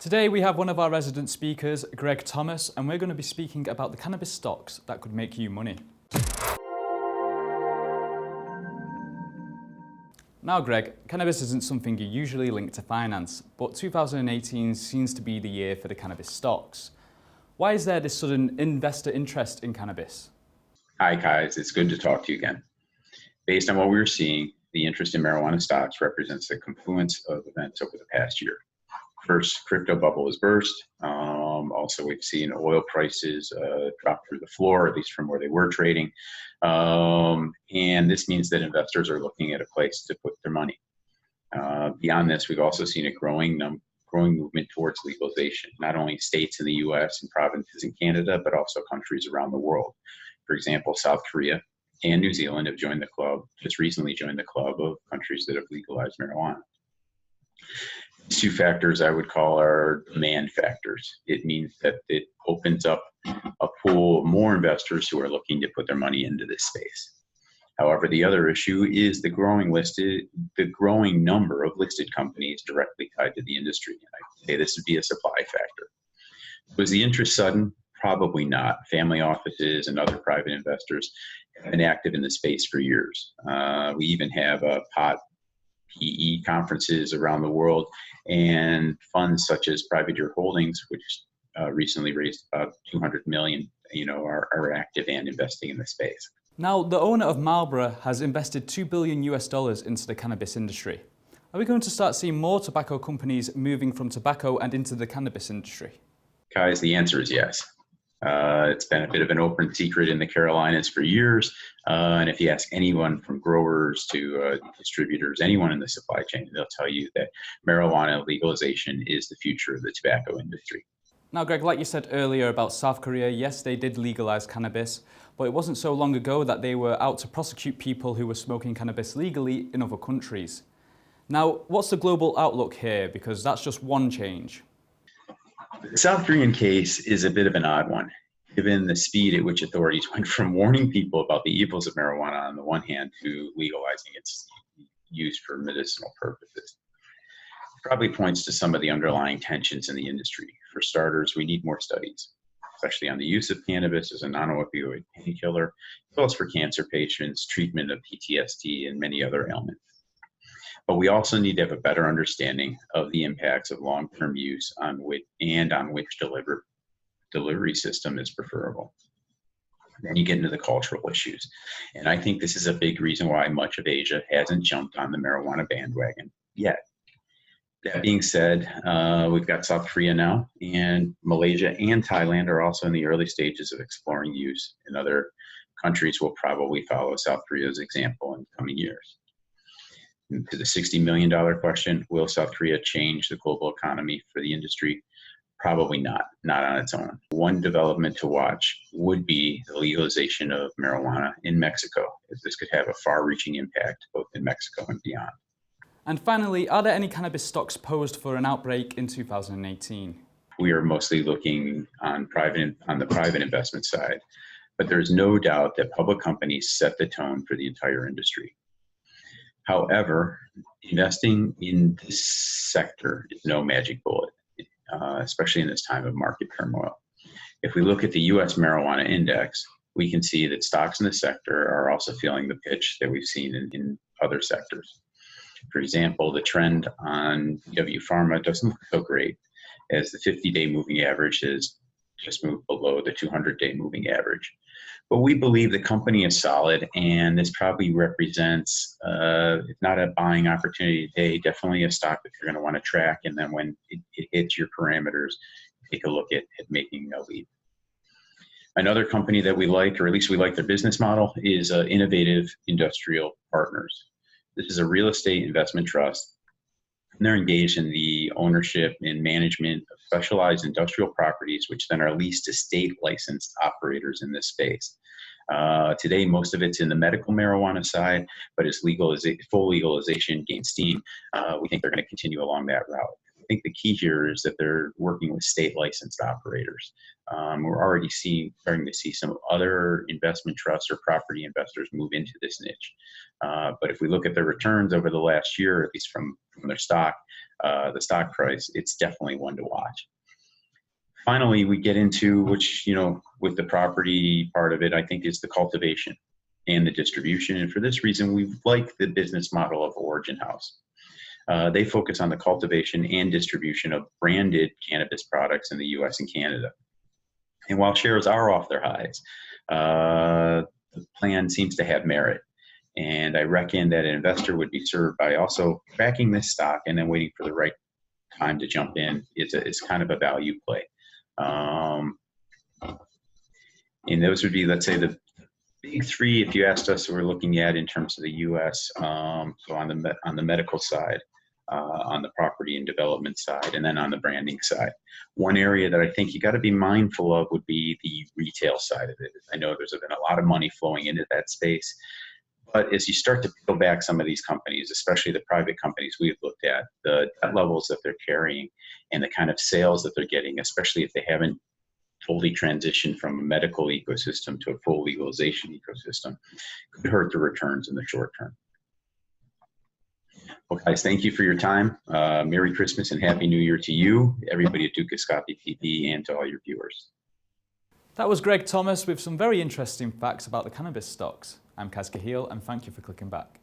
Today we have one of our resident speakers, Greg Thomas, and we're going to be speaking about the cannabis stocks that could make you money. Now Greg, cannabis isn't something you usually link to finance, but 2018 seems to be the year for the cannabis stocks. Why is there this sudden investor interest in cannabis? Hi, guys. It's good to talk to you again. Based on what we're seeing, the interest in marijuana stocks represents the confluence of events over the past year. First, crypto bubble has burst. Also, we've seen oil prices drop through the floor, at least from where they were trading. And this means that investors are looking at a place to put their money. Beyond this, we've also seen a growing movement towards legalization, not only states in the US and provinces in Canada, but also countries around the world. For example, South Korea and New Zealand have joined the club, just recently joined the club of countries that have legalized marijuana. These two factors I would call are demand factors. It means that it opens up a pool of more investors who are looking to put their money into this space. However, the other issue is the growing number of listed companies directly tied to the industry. And I say this would be a supply factor. Was the interest sudden? Probably not. Family offices and other private investors have been active in the space for years. We even have PE conferences around the world, and funds such as Private Year Holdings, which recently raised about $200 million, are active and investing in the space. Now, the owner of Marlboro has invested $2 billion into the cannabis industry. Are we going to start seeing more tobacco companies moving from tobacco and into the cannabis industry? Guys, the answer is yes. It's been a bit of an open secret in the Carolinas for years. And if you ask anyone from growers to distributors, anyone in the supply chain, they'll tell you that marijuana legalization is the future of the tobacco industry. Now, Greg, like you said earlier about South Korea, yes, they did legalize cannabis, but it wasn't so long ago that they were out to prosecute people who were smoking cannabis legally in other countries. Now, what's the global outlook here? Because that's just one change. The South Korean case is a bit of an odd one, given the speed at which authorities went from warning people about the evils of marijuana on the one hand to legalizing its use for medicinal purposes. It probably points to some of the underlying tensions in the industry. For starters, we need more studies, especially on the use of cannabis as a non-opioid painkiller, as well as for cancer patients, treatment of PTSD, and many other ailments. But we also need to have a better understanding of the impacts of long-term use on which delivery system is preferable. Then you get into the cultural issues. And I think this is a big reason why much of Asia hasn't jumped on the marijuana bandwagon yet. That being said, we've got South Korea now, and Malaysia and Thailand are also in the early stages of exploring use, and other countries will probably follow South Korea's example in coming years. To the $60 million question, will South Korea change the global economy for the industry? Probably not on its own. One development to watch would be the legalization of marijuana in Mexico, as this could have a far-reaching impact both in Mexico and beyond. And finally, are there any cannabis stocks posed for an outbreak in 2018? We are mostly looking on the private investment side, but there's no doubt that public companies set the tone for the entire industry. However, investing in this sector is no magic bullet, especially in this time of market turmoil. If we look at the US marijuana index, we can see that stocks in the sector are also feeling the pitch that we've seen in other sectors. For example, the trend on PW Pharma doesn't look so great, as the 50-day moving average has just moved below the 200-day moving average. But we believe the company is solid, and this probably represents, if not a buying opportunity today, definitely a stock that you're going to want to track. And then when it hits your parameters, take a look at making a leap. Another company that we like, or at least we like their business model, is Innovative Industrial Partners. This is a real estate investment trust, and they're engaged in the ownership and management of specialized industrial properties, which then are leased to state licensed operators in this space. Today, most of it's in the medical marijuana side, but as full legalization gains steam, we think they're going to continue along that route. think the key here is that they're working with state licensed operators. We're already starting to see some other investment trusts or property investors move into this niche. But if we look at their returns over the last year, at least from their stock, the stock price, it's definitely one to watch. Finally, we get into, which, with the property part of it, I think is the cultivation and the distribution. And for this reason, we like the business model of Origin House. They focus on the cultivation and distribution of branded cannabis products in the US and Canada. And while shares are off their highs, the plan seems to have merit. And I reckon that an investor would be served by also tracking this stock and then waiting for the right time to jump in. It's kind of a value play. And those would be, let's say, the big three, if you asked us, we're looking at in terms of the U.S. So on the medical side, on the property and development side, and then on the branding side. One area that I think you got to be mindful of would be the retail side of it. I know there's been a lot of money flowing into that space, but as you start to peel back some of these companies, especially the private companies we've looked at, the debt levels that they're carrying and the kind of sales that they're getting, especially if they haven't fully transitioned from a medical ecosystem to a full legalization ecosystem, could hurt the returns in the short term. Well, guys, thank you for your time. Merry Christmas and Happy New Year to you, everybody at Dukascopy TV, and to all your viewers. That was Greg Thomas with some very interesting facts about the cannabis stocks. I'm Kaz Kahil, and thank you for clicking back.